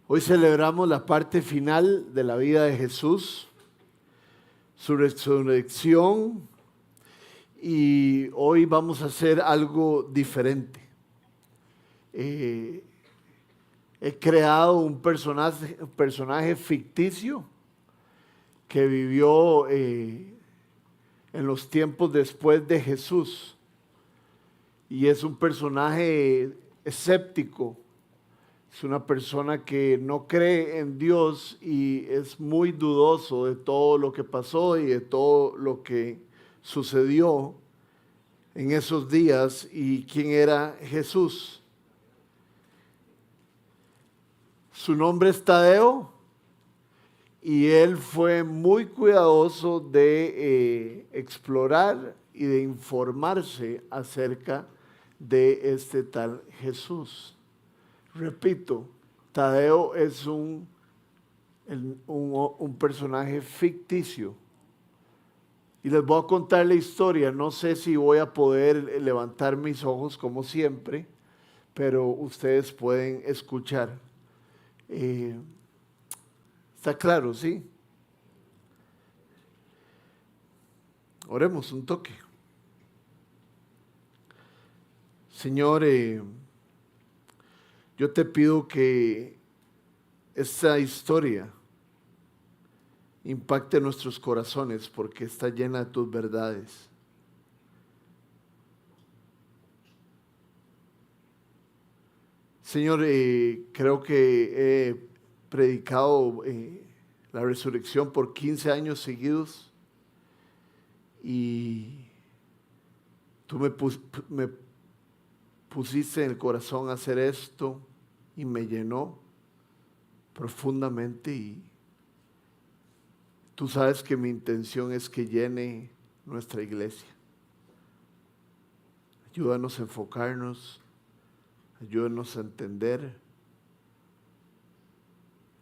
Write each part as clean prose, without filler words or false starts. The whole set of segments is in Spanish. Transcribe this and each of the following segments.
Hoy celebramos la parte final de la vida de Jesús, su resurrección, y hoy vamos a hacer algo diferente. He creado un personaje ficticio que vivió en los tiempos después de Jesús, y es un personaje escéptico. Es una persona que no cree en Dios y es muy dudoso de todo lo que pasó y de todo lo que sucedió en esos días y quién era Jesús. Su nombre es Tadeo y él fue muy cuidadoso de explorar y de informarse acerca de este tal Jesús. Repito, Tadeo es un personaje ficticio. Y les voy a contar la historia. No sé si voy a poder levantar mis ojos como siempre, pero ustedes pueden escuchar. ¿Está claro, sí? Oremos un toque. Señor, yo te pido que esta historia impacte nuestros corazones porque está llena de tus verdades. Señor, creo que he predicado la resurrección por 15 años seguidos y tú me pusiste en el corazón hacer esto y me llenó profundamente, y tú sabes que mi intención es que llene nuestra iglesia. Ayúdanos a enfocarnos, ayúdanos a entender.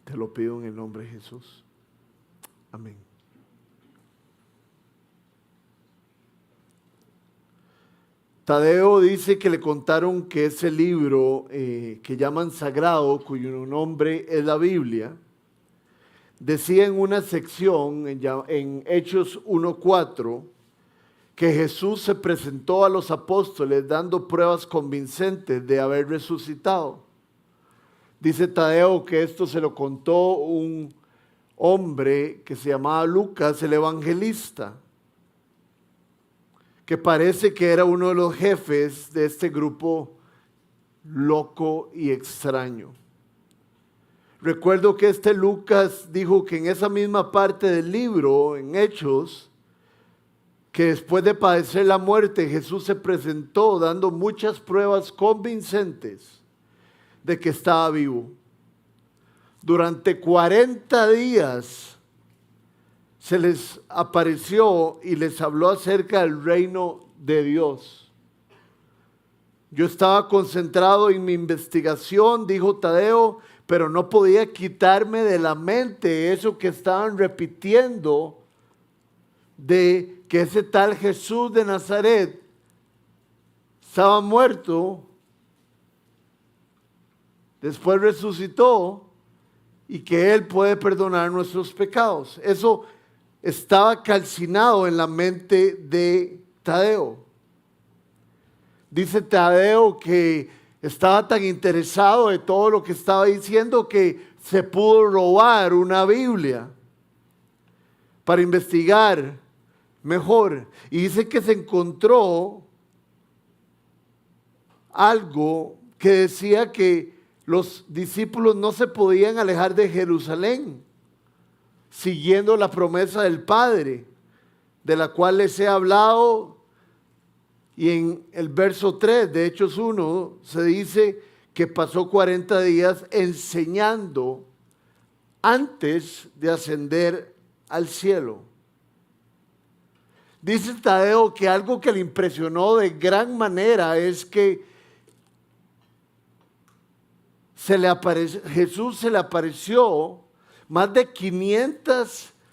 Te lo pido en el nombre de Jesús. Amén. Tadeo dice que le contaron que ese libro que llaman sagrado, cuyo nombre es la Biblia, decía en una sección en Hechos 1:4 que Jesús se presentó a los apóstoles dando pruebas convincentes de haber resucitado. Dice Tadeo que esto se lo contó un hombre que se llamaba Lucas, el evangelista, que parece que era uno de los jefes de este grupo loco y extraño. Recuerdo que este Lucas dijo que en esa misma parte del libro, en Hechos, que después de padecer la muerte, Jesús se presentó dando muchas pruebas convincentes de que estaba vivo. Durante 40 días se les apareció y les habló acerca del reino de Dios. Yo estaba concentrado en mi investigación, dijo Tadeo, pero no podía quitarme de la mente eso que estaban repitiendo de que ese tal Jesús de Nazaret estaba muerto, después resucitó y que Él puede perdonar nuestros pecados. Eso estaba calcinado en la mente de Tadeo. Dice Tadeo que estaba tan interesado de todo lo que estaba diciendo que se pudo robar una Biblia para investigar mejor. Y dice que se encontró algo que decía que los discípulos no se podían alejar de Jerusalén, siguiendo la promesa del Padre, de la cual les he hablado. Y en el verso 3 de Hechos 1 se dice que pasó 40 días enseñando antes de ascender al cielo. Dice Tadeo que algo que le impresionó de gran manera es que Jesús se le apareció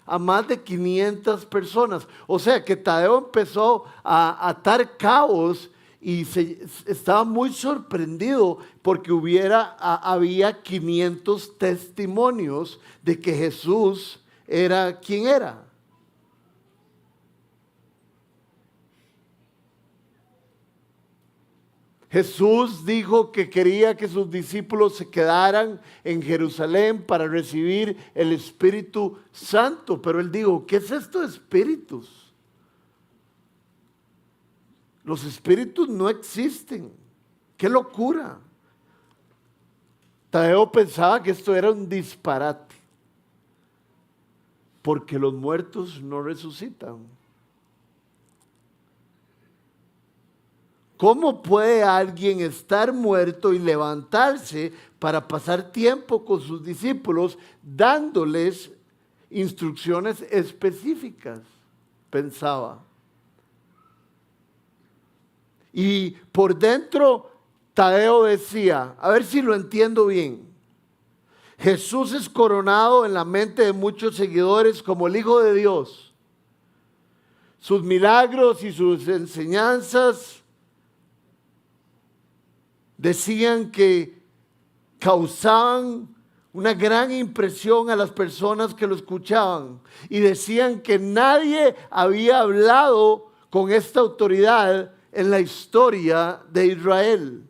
a más de 500 personas. O sea que Tadeo empezó a atar cabos y estaba muy sorprendido porque había 500 testimonios de que Jesús era quien era. Jesús dijo que quería que sus discípulos se quedaran en Jerusalén para recibir el Espíritu Santo, pero él dijo, ¿qué es esto de espíritus? Los espíritus no existen. ¡Qué locura! Tadeo pensaba que esto era un disparate, porque los muertos no resucitan. ¿Cómo puede alguien estar muerto y levantarse para pasar tiempo con sus discípulos dándoles instrucciones específicas? Pensaba. Y por dentro Tadeo decía, a ver si lo entiendo bien, Jesús es coronado en la mente de muchos seguidores como el Hijo de Dios. Sus milagros y sus enseñanzas decían que causaban una gran impresión a las personas que lo escuchaban y decían que nadie había hablado con esta autoridad en la historia de Israel.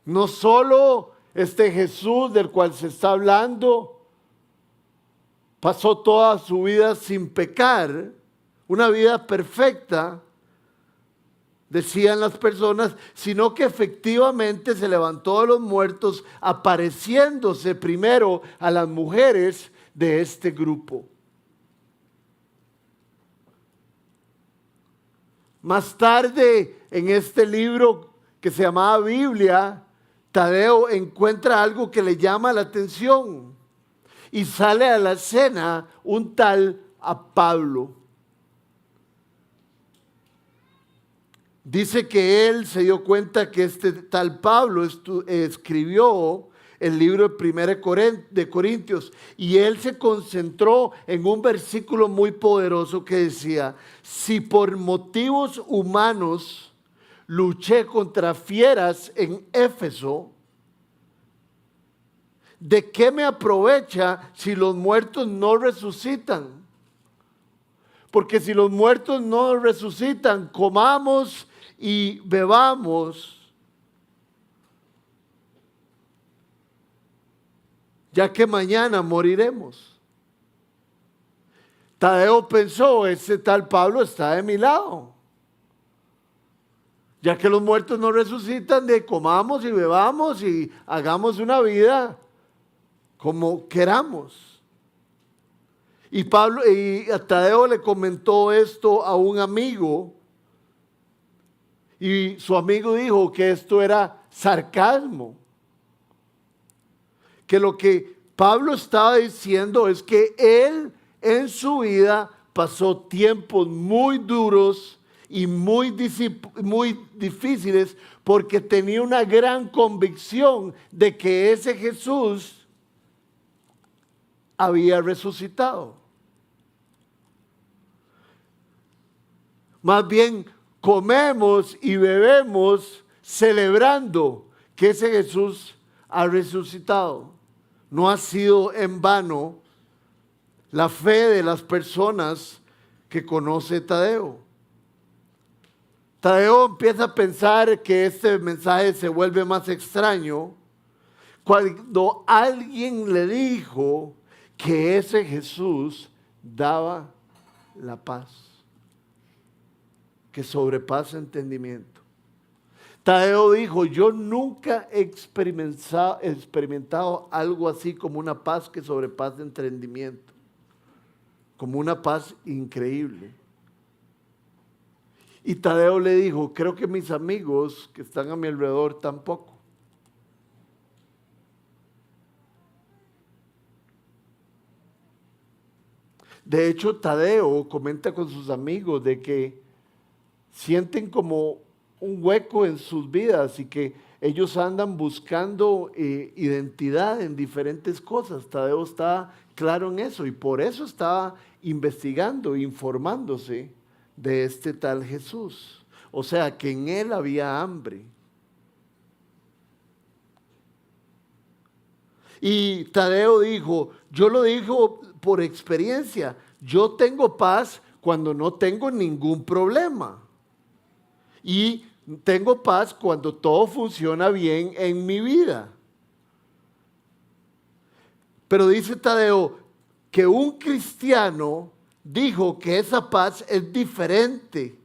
No solo este Jesús del cual se está hablando pasó toda su vida sin pecar, una vida perfecta, decían las personas, sino que efectivamente se levantó de los muertos, apareciéndose primero a las mujeres de este grupo. Más tarde, en este libro que se llamaba Biblia, Tadeo encuentra algo que le llama la atención y sale a la escena un tal a Pablo. Dice que él se dio cuenta que este tal Pablo escribió el libro de Corintios y él se concentró en un versículo muy poderoso que decía, si por motivos humanos luché contra fieras en Éfeso, ¿de qué me aprovecha si los muertos no resucitan? Porque si los muertos no resucitan, comamos y bebamos, ya que mañana moriremos. Tadeo pensó, ese tal Pablo está de mi lado. Ya que los muertos no resucitan, de comamos y bebamos y hagamos una vida como queramos. Y Tadeo le comentó esto a un amigo y su amigo dijo que esto era sarcasmo. Que lo que Pablo estaba diciendo es que él en su vida pasó tiempos muy duros y muy difíciles porque tenía una gran convicción de que ese Jesús había resucitado. Más bien comemos y bebemos celebrando que ese Jesús ha resucitado. No ha sido en vano la fe de las personas que conoce Tadeo. Tadeo empieza a pensar que este mensaje se vuelve más extraño cuando alguien le dijo que ese Jesús daba la paz que sobrepasa entendimiento. Tadeo dijo, yo nunca he experimentado algo así como una paz que sobrepasa entendimiento, como una paz increíble. Y Tadeo le dijo, creo que mis amigos que están a mi alrededor tampoco. De hecho, Tadeo comenta con sus amigos de que sienten como un hueco en sus vidas y que ellos andan buscando identidad en diferentes cosas. Tadeo está claro en eso y por eso está investigando, informándose de este tal Jesús. O sea, que en él había hambre. Y Tadeo dijo, yo lo digo por experiencia, yo tengo paz cuando no tengo ningún problema. Y tengo paz cuando todo funciona bien en mi vida. Pero dice Tadeo que un cristiano dijo que esa paz es diferente,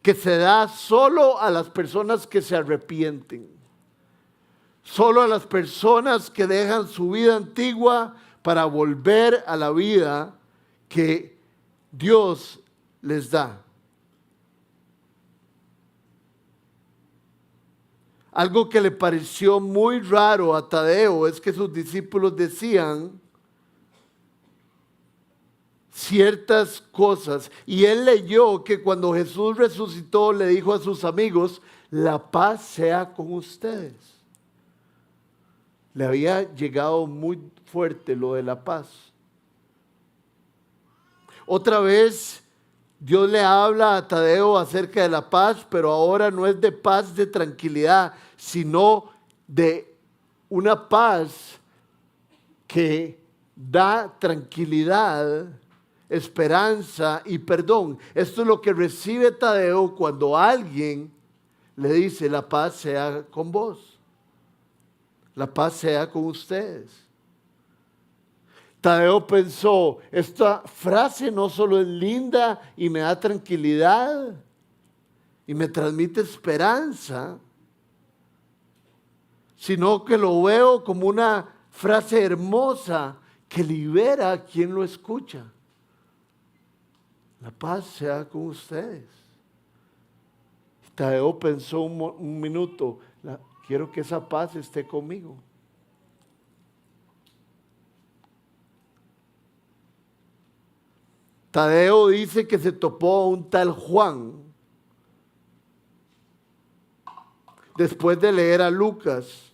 que se da solo a las personas que se arrepienten, solo a las personas que dejan su vida antigua para volver a la vida que Dios les da. Algo que le pareció muy raro a Tadeo es que sus discípulos decían ciertas cosas. Y él leyó que cuando Jesús resucitó le dijo a sus amigos, la paz sea con ustedes. Le había llegado muy fuerte lo de la paz. Otra vez Dios le habla a Tadeo acerca de la paz, pero ahora no es de paz de tranquilidad, sino de una paz que da tranquilidad, esperanza y perdón. Esto es lo que recibe Tadeo cuando alguien le dice, la paz sea con vos, la paz sea con ustedes. Tadeo pensó, esta frase no solo es linda y me da tranquilidad y me transmite esperanza, sino que lo veo como una frase hermosa que libera a quien lo escucha. La paz sea con ustedes. Tadeo pensó un minuto, quiero que esa paz esté conmigo. Tadeo dice que se topó a un tal Juan después de leer a Lucas.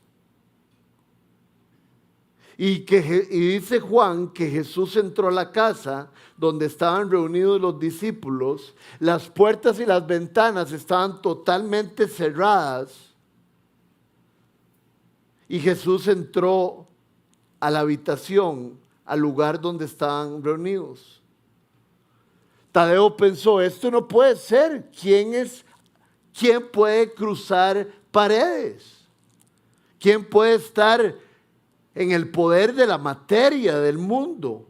Y dice Juan que Jesús entró a la casa donde estaban reunidos los discípulos. Las puertas y las ventanas estaban totalmente cerradas. Y Jesús entró a la habitación, al lugar donde estaban reunidos. Tadeo pensó, esto no puede ser. ¿Quién puede cruzar paredes? ¿Quién puede estar en el poder de la materia, del mundo?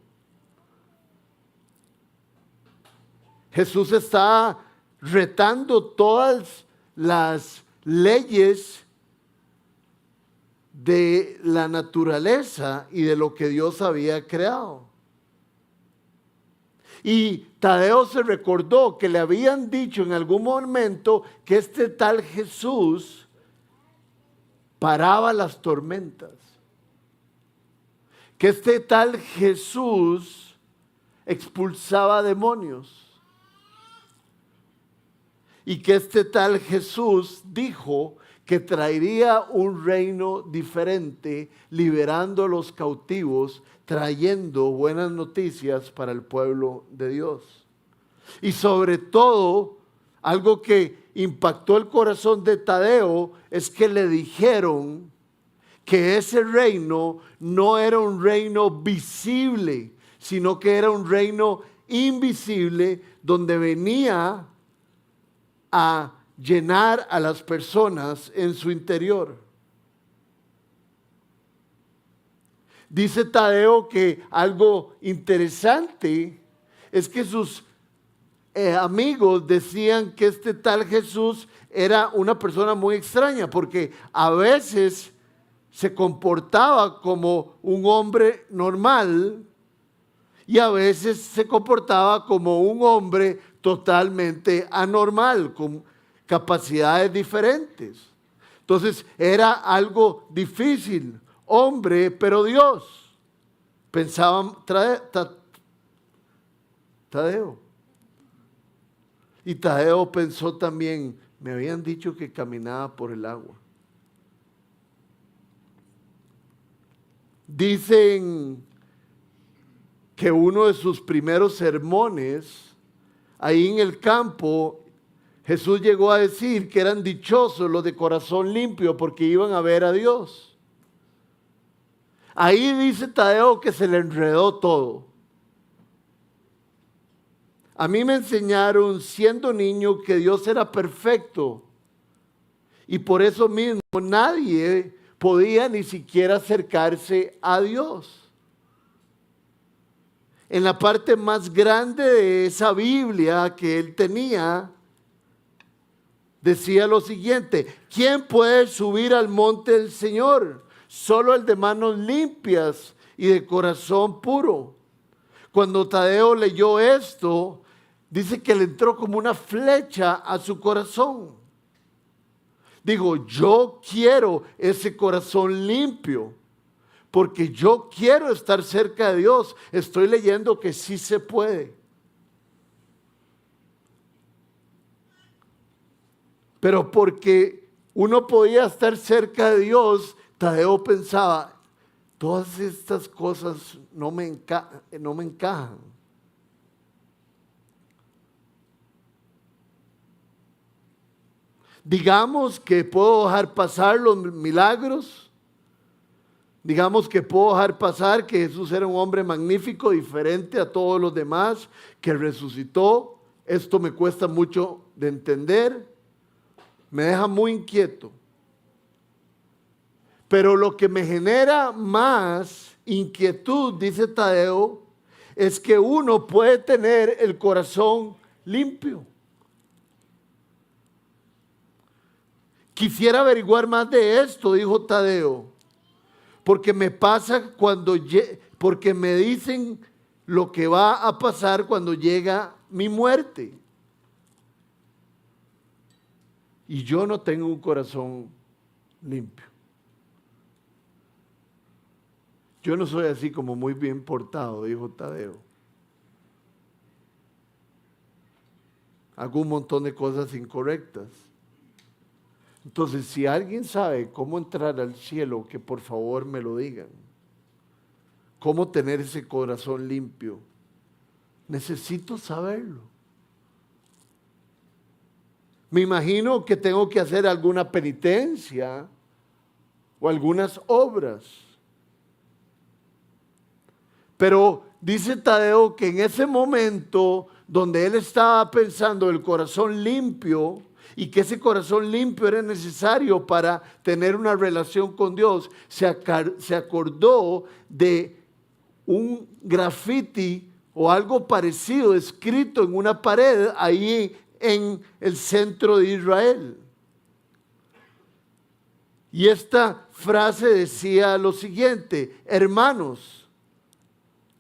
Jesús está retando todas las leyes de la naturaleza y de lo que Dios había creado. Y Tadeo se recordó que le habían dicho en algún momento que este tal Jesús paraba las tormentas, que este tal Jesús expulsaba demonios y que este tal Jesús dijo que traería un reino diferente, liberando a los cautivos, trayendo buenas noticias para el pueblo de Dios. Y sobre todo, algo que impactó el corazón de Tadeo es que le dijeron que ese reino no era un reino visible, sino que era un reino invisible donde venía a llenar a las personas en su interior. Dice Tadeo que algo interesante es que sus amigos decían que este tal Jesús era una persona muy extraña, porque a veces se comportaba como un hombre normal y a veces se comportaba como un hombre totalmente anormal, con capacidades diferentes. Entonces era algo difícil. Hombre, pero Dios, pensaba Tadeo. Y Tadeo pensó también, me habían dicho que caminaba por el agua. Dicen que uno de sus primeros sermones, ahí en el campo, Jesús llegó a decir que eran dichosos los de corazón limpio porque iban a ver a Dios. Ahí dice Tadeo que se le enredó todo. A mí me enseñaron siendo niño que Dios era perfecto y por eso mismo nadie podía ni siquiera acercarse a Dios. En la parte más grande de esa Biblia que él tenía, decía lo siguiente: ¿quién puede subir al monte del Señor? Solo el de manos limpias y de corazón puro. Cuando Tadeo leyó esto, dice que le entró como una flecha a su corazón. Digo, yo quiero ese corazón limpio, porque yo quiero estar cerca de Dios. Estoy leyendo que sí se puede. Pero porque uno podía estar cerca de Dios, Tadeo pensaba, todas estas cosas no me encajan. Digamos que puedo dejar pasar los milagros. Digamos que puedo dejar pasar que Jesús era un hombre magnífico, diferente a todos los demás, que resucitó. Esto me cuesta mucho de entender, me deja muy inquieto. Pero lo que me genera más inquietud, dice Tadeo, es que uno puede tener el corazón limpio. Quisiera averiguar más de esto, dijo Tadeo. Porque me pasa porque me dicen lo que va a pasar cuando llega mi muerte. Y yo no tengo un corazón limpio. Yo no soy así como muy bien portado, dijo Tadeo. Hago un montón de cosas incorrectas. Entonces, si alguien sabe cómo entrar al cielo, que por favor me lo digan. Cómo tener ese corazón limpio. Necesito saberlo. Me imagino que tengo que hacer alguna penitencia o algunas obras. Pero dice Tadeo que en ese momento donde él estaba pensando el corazón limpio, y que ese corazón limpio era necesario para tener una relación con Dios, se acordó de un grafiti o algo parecido escrito en una pared ahí en el centro de Israel. Y esta frase decía lo siguiente: hermanos,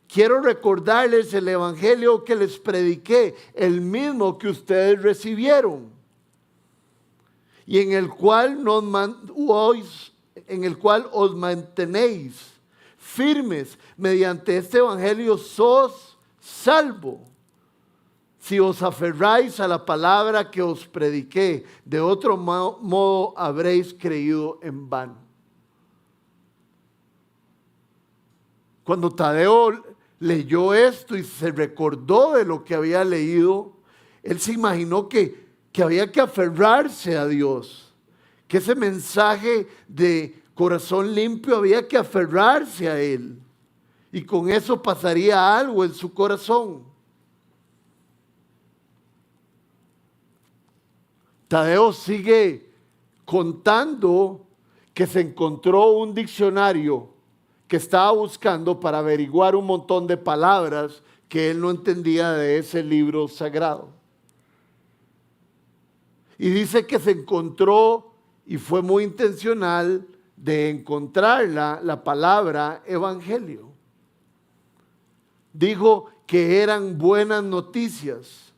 quiero recordarles el evangelio que les prediqué, el mismo que ustedes recibieron, y en el cual os mantenéis firmes. Mediante este evangelio sos salvo, si os aferráis a la palabra que os prediqué. De otro modo habréis creído en vano. Cuando Tadeo leyó esto y se recordó de lo que había leído, él se imaginó que había que aferrarse a Dios, que ese mensaje de corazón limpio había que aferrarse a Él, y con eso pasaría algo en su corazón. Tadeo sigue contando que se encontró un diccionario que estaba buscando para averiguar un montón de palabras que él no entendía de ese libro sagrado. Y dice que se encontró, y fue muy intencional, de encontrar la palabra evangelio. Dijo que eran buenas noticias,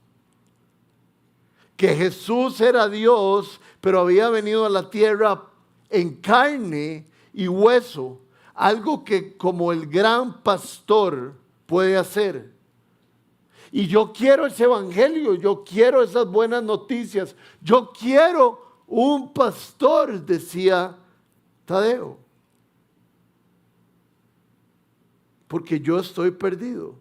que Jesús era Dios, pero había venido a la tierra en carne y hueso, algo que como el gran pastor puede hacer. Y yo quiero ese evangelio, yo quiero esas buenas noticias, yo quiero un pastor, decía Tadeo, porque yo estoy perdido.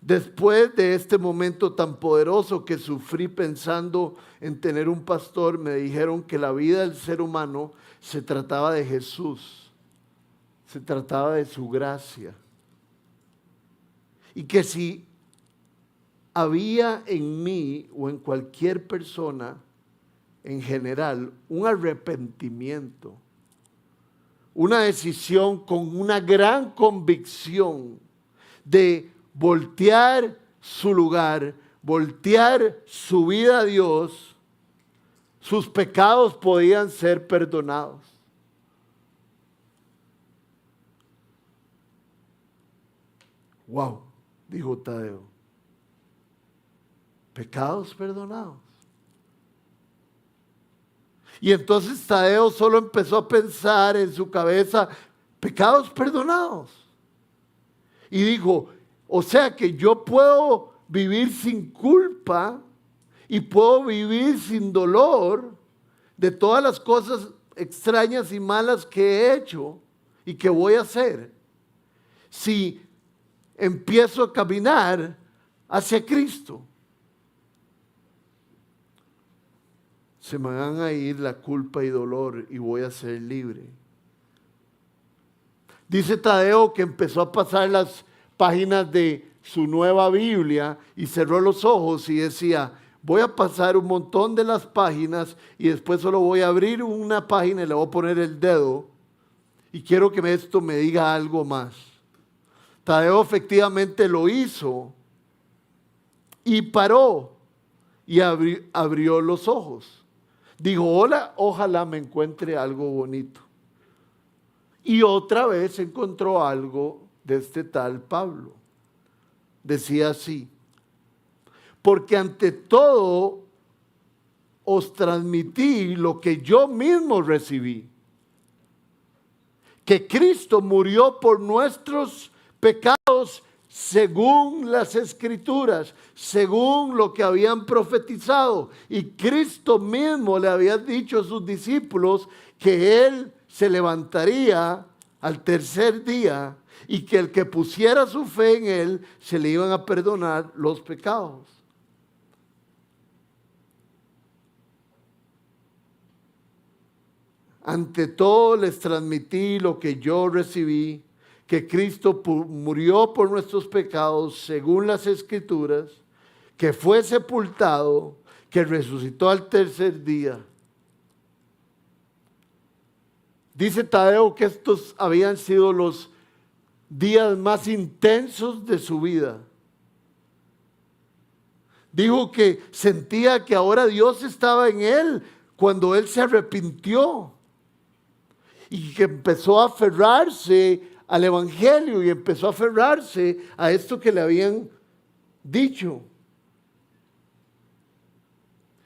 Después de este momento tan poderoso que sufrí pensando en tener un pastor, me dijeron que la vida del ser humano se trataba de Jesús, se trataba de su gracia. Y que si había en mí o en cualquier persona en general un arrepentimiento, una decisión con una gran convicción de voltear su lugar, voltear su vida a Dios, sus pecados podían ser perdonados. Wow, dijo Tadeo. Pecados perdonados. Y entonces Tadeo solo empezó a pensar en su cabeza, pecados perdonados. Y dijo, o sea que yo puedo vivir sin culpa y puedo vivir sin dolor de todas las cosas extrañas y malas que he hecho y que voy a hacer si empiezo a caminar hacia Cristo. Se me van a ir la culpa y dolor y voy a ser libre. Dice Tadeo que empezó a pasar las páginas de su nueva Biblia y cerró los ojos y decía, voy a pasar un montón de las páginas y después solo voy a abrir una página y le voy a poner el dedo y quiero que esto me diga algo más. Tadeo efectivamente lo hizo y paró y abrió los ojos. Dijo, hola, ojalá me encuentre algo bonito. Y otra vez encontró algo de este tal Pablo. Decía así, porque ante todo os transmití lo que yo mismo recibí, que Cristo murió por nuestros pecados según las Escrituras, según lo que habían profetizado. Y Cristo mismo le había dicho a sus discípulos que Él se levantaría al tercer día y que el que pusiera su fe en Él se le iban a perdonar los pecados. Ante todo les transmití lo que yo recibí, que Cristo murió por nuestros pecados según las Escrituras, que fue sepultado, que resucitó al tercer día. Dice Tadeo que estos habían sido los días más intensos de su vida. Dijo que sentía que ahora Dios estaba en él cuando él se arrepintió y que empezó a aferrarse al Evangelio y empezó a aferrarse a esto que le habían dicho.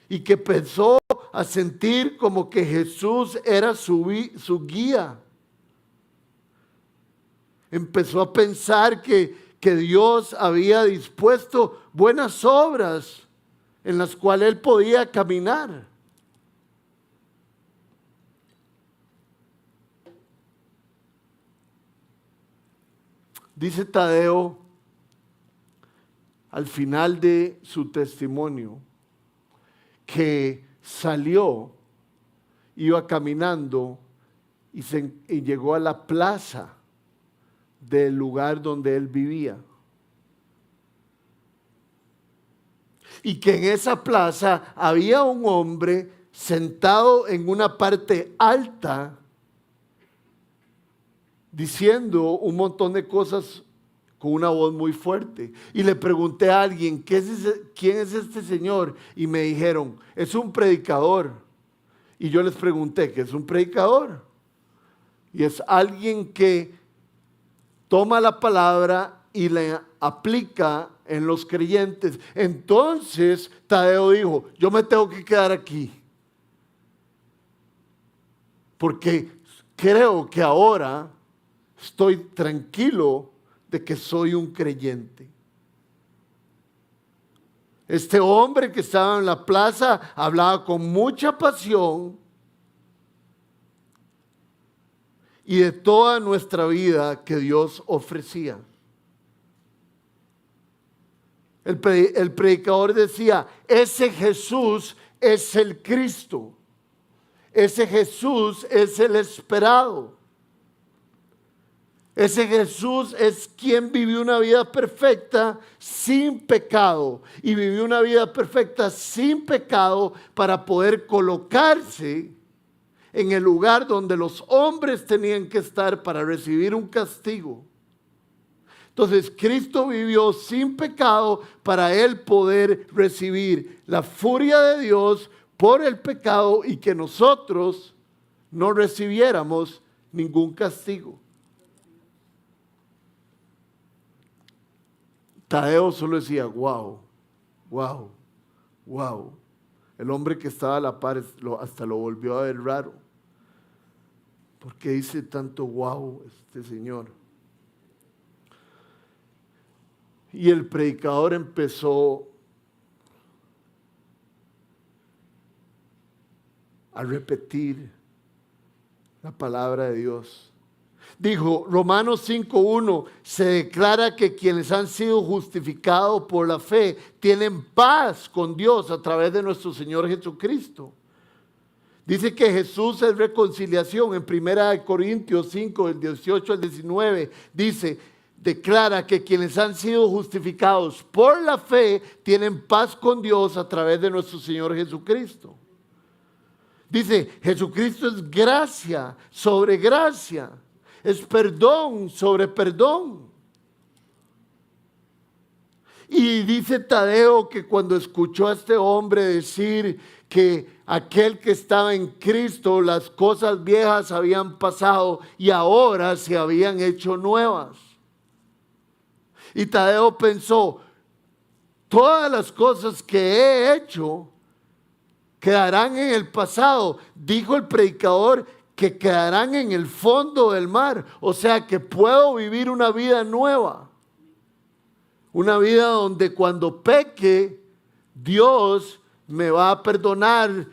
Y que empezó a sentir como que Jesús era su guía. Empezó a pensar que Dios había dispuesto buenas obras en las cuales él podía caminar. Dice Tadeo al final de su testimonio que salió, iba caminando y llegó a la plaza del lugar donde él vivía. Y que en esa plaza había un hombre sentado en una parte alta diciendo un montón de cosas con una voz muy fuerte. Y le pregunté a alguien, ¿quién es este señor? Y me dijeron, es un predicador. Y yo les pregunté, ¿qué es un predicador? Y es alguien que toma la palabra y la aplica en los creyentes. Entonces Tadeo dijo, yo me tengo que quedar aquí. Porque creo que ahora estoy tranquilo de que soy un creyente. Este hombre que estaba en la plaza hablaba con mucha pasión y de toda nuestra vida que Dios ofrecía. El predicador decía, ese Jesús es el Cristo. Ese Jesús es el esperado. Ese Jesús es quien vivió una vida perfecta sin pecado. Y vivió una vida perfecta sin pecado para poder colocarse en el lugar donde los hombres tenían que estar para recibir un castigo. Entonces Cristo vivió sin pecado para Él poder recibir la furia de Dios por el pecado y que nosotros no recibiéramos ningún castigo. Tadeo solo decía, wow, wow, wow. El hombre que estaba a la par hasta lo volvió a ver raro. ¿Por qué dice tanto wow este señor? Y el predicador empezó a repetir la palabra de Dios. Dijo, Romanos 5:1, se declara que quienes han sido justificados por la fe tienen paz con Dios a través de nuestro Señor Jesucristo. Dice que Jesús es reconciliación. En 1 Corintios 5, del 18 al 19, dice, declara que quienes han sido justificados por la fe tienen paz con Dios a través de nuestro Señor Jesucristo. Dice, Jesucristo es gracia sobre gracia. Es perdón sobre perdón. Y dice Tadeo que cuando escuchó a este hombre decir que aquel que estaba en Cristo, las cosas viejas habían pasado y ahora se habían hecho nuevas. Y Tadeo pensó, todas las cosas que he hecho quedarán en el pasado. Dijo el predicador que quedarán en el fondo del mar. O sea que puedo vivir una vida nueva. Una vida donde cuando peque, Dios me va a perdonar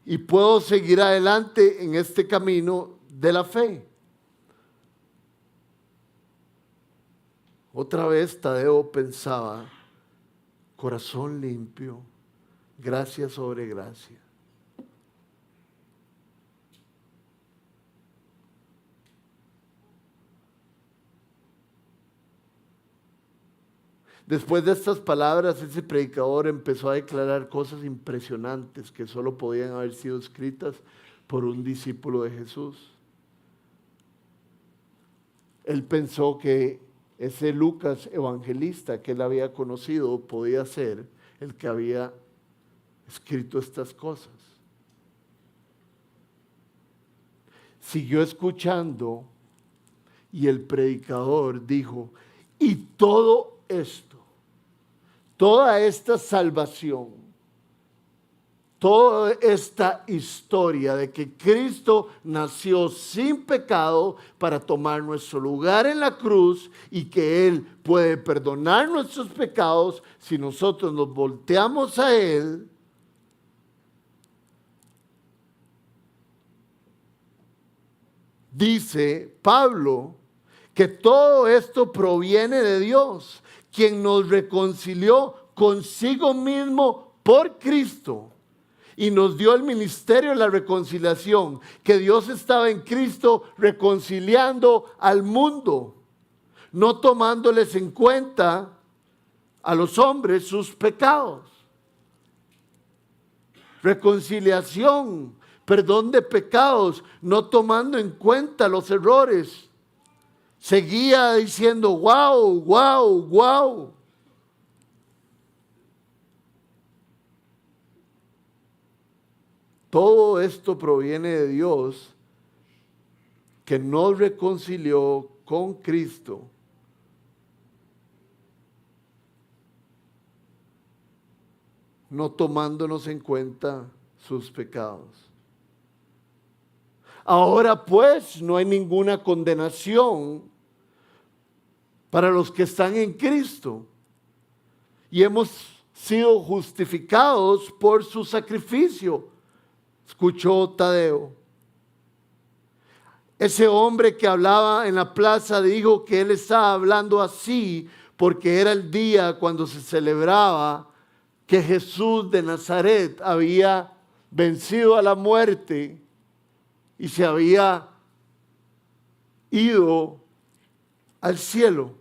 y puedo seguir adelante en este camino de la fe. Otra vez Tadeo pensaba, corazón limpio, gracia sobre gracia. Después de estas palabras, ese predicador empezó a declarar cosas impresionantes que solo podían haber sido escritas por un discípulo de Jesús. Él pensó que ese Lucas evangelista que él había conocido podía ser el que había escrito estas cosas. Siguió escuchando y el predicador dijo, y todo esto, toda esta salvación, toda esta historia de que Cristo nació sin pecado para tomar nuestro lugar en la cruz y que Él puede perdonar nuestros pecados si nosotros nos volteamos a Él. Dice Pablo que todo esto proviene de Dios, quien nos reconcilió consigo mismo por Cristo y nos dio el ministerio de la reconciliación, que Dios estaba en Cristo reconciliando al mundo, no tomándoles en cuenta a los hombres sus pecados. Reconciliación, perdón de pecados, no tomando en cuenta los errores. Seguía diciendo, wow, wow, wow. Todo esto proviene de Dios, que nos reconcilió con Cristo. No tomándonos en cuenta sus pecados. Ahora pues no hay ninguna condenación para los que están en Cristo y hemos sido justificados por su sacrificio. Escuchó Tadeo. Ese hombre que hablaba en la plaza dijo que él estaba hablando así porque era el día cuando se celebraba que Jesús de Nazaret había vencido a la muerte y se había ido al cielo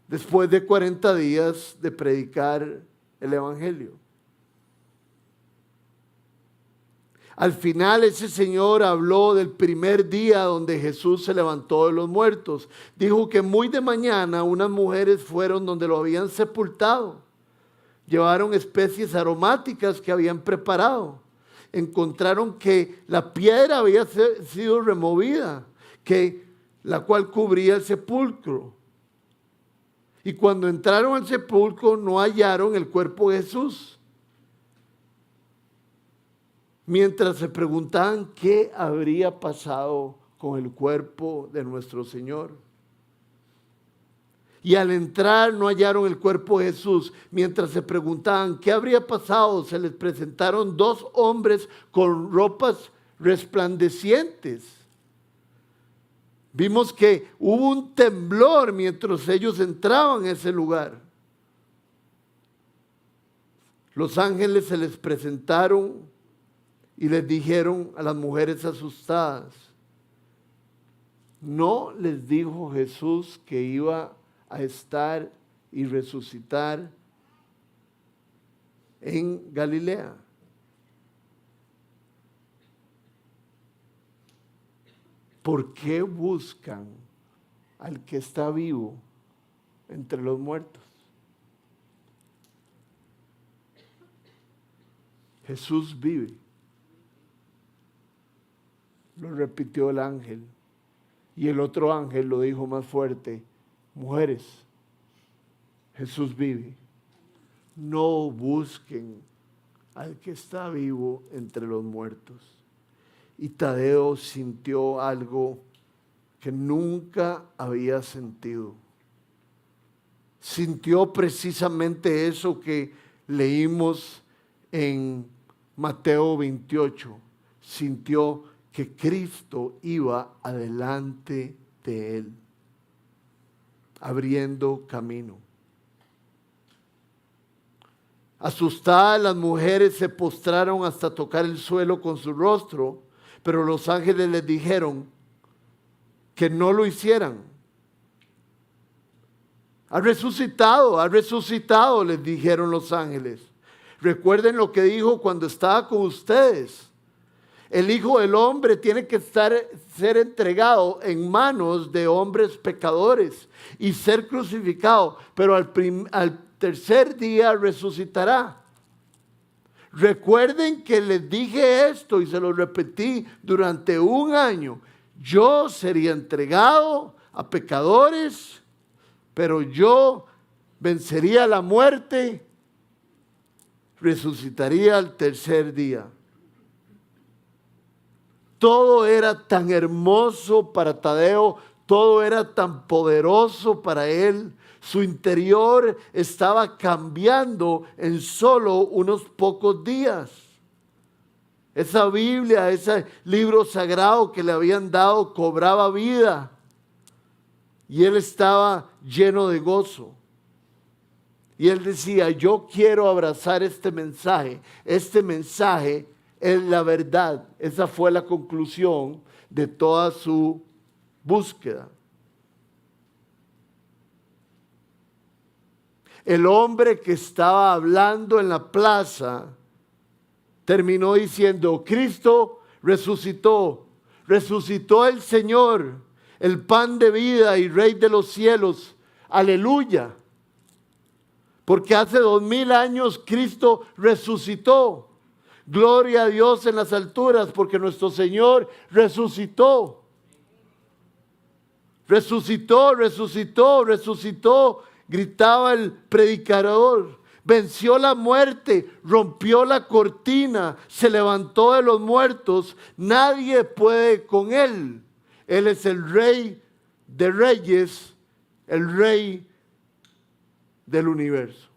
después de 40 días de predicar el Evangelio. Al final ese Señor habló del primer día donde Jesús se levantó de los muertos. Dijo que muy de mañana unas mujeres fueron donde lo habían sepultado. Llevaron especies aromáticas que habían preparado. Encontraron que la piedra había sido removida, la cual cubría el sepulcro. Y cuando entraron al sepulcro no hallaron el cuerpo de Jesús. Mientras se preguntaban qué habría pasado con el cuerpo de nuestro Señor. Y al entrar no hallaron el cuerpo de Jesús. Mientras se preguntaban qué habría pasado, se les presentaron 2 hombres con ropas resplandecientes. Vimos que hubo un temblor mientras ellos entraban a ese lugar. Los ángeles se les presentaron y les dijeron a las mujeres asustadas. ¿No les dijo Jesús que iba a estar y resucitar en Galilea? ¿Por qué buscan al que está vivo entre los muertos? Jesús vive. Lo repitió el ángel. Y el otro ángel lo dijo más fuerte. Mujeres, Jesús vive. No busquen al que está vivo entre los muertos. Y Tadeo sintió algo que nunca había sentido. Sintió precisamente eso que leímos en Mateo 28. Sintió que Cristo iba adelante de él, abriendo camino. Asustadas, las mujeres se postraron hasta tocar el suelo con su rostro, pero los ángeles les dijeron que no lo hicieran. Ha resucitado, les dijeron los ángeles. Recuerden lo que dijo cuando estaba con ustedes. El Hijo del Hombre tiene que ser entregado en manos de hombres pecadores y ser crucificado, pero al tercer día resucitará. Recuerden que les dije esto y se lo repetí durante 1 año. Yo sería entregado a pecadores, pero yo vencería la muerte, resucitaría al tercer día. Todo era tan hermoso para Tadeo, todo era tan poderoso para él. Su interior estaba cambiando en solo unos pocos días. Esa Biblia, ese libro sagrado que le habían dado, cobraba vida. Y él estaba lleno de gozo. Y él decía, yo quiero abrazar este mensaje. Este mensaje es la verdad. Esa fue la conclusión de toda su búsqueda. El hombre que estaba hablando en la plaza terminó diciendo, Cristo resucitó, resucitó el Señor, el pan de vida y Rey de los cielos. Aleluya. Porque hace 2000 años Cristo resucitó. Gloria a Dios en las alturas, porque nuestro Señor resucitó. Resucitó, resucitó, resucitó, gritaba el predicador. Venció la muerte, rompió la cortina, se levantó de los muertos. Nadie puede con Él. Él es el Rey de Reyes, el Rey del universo.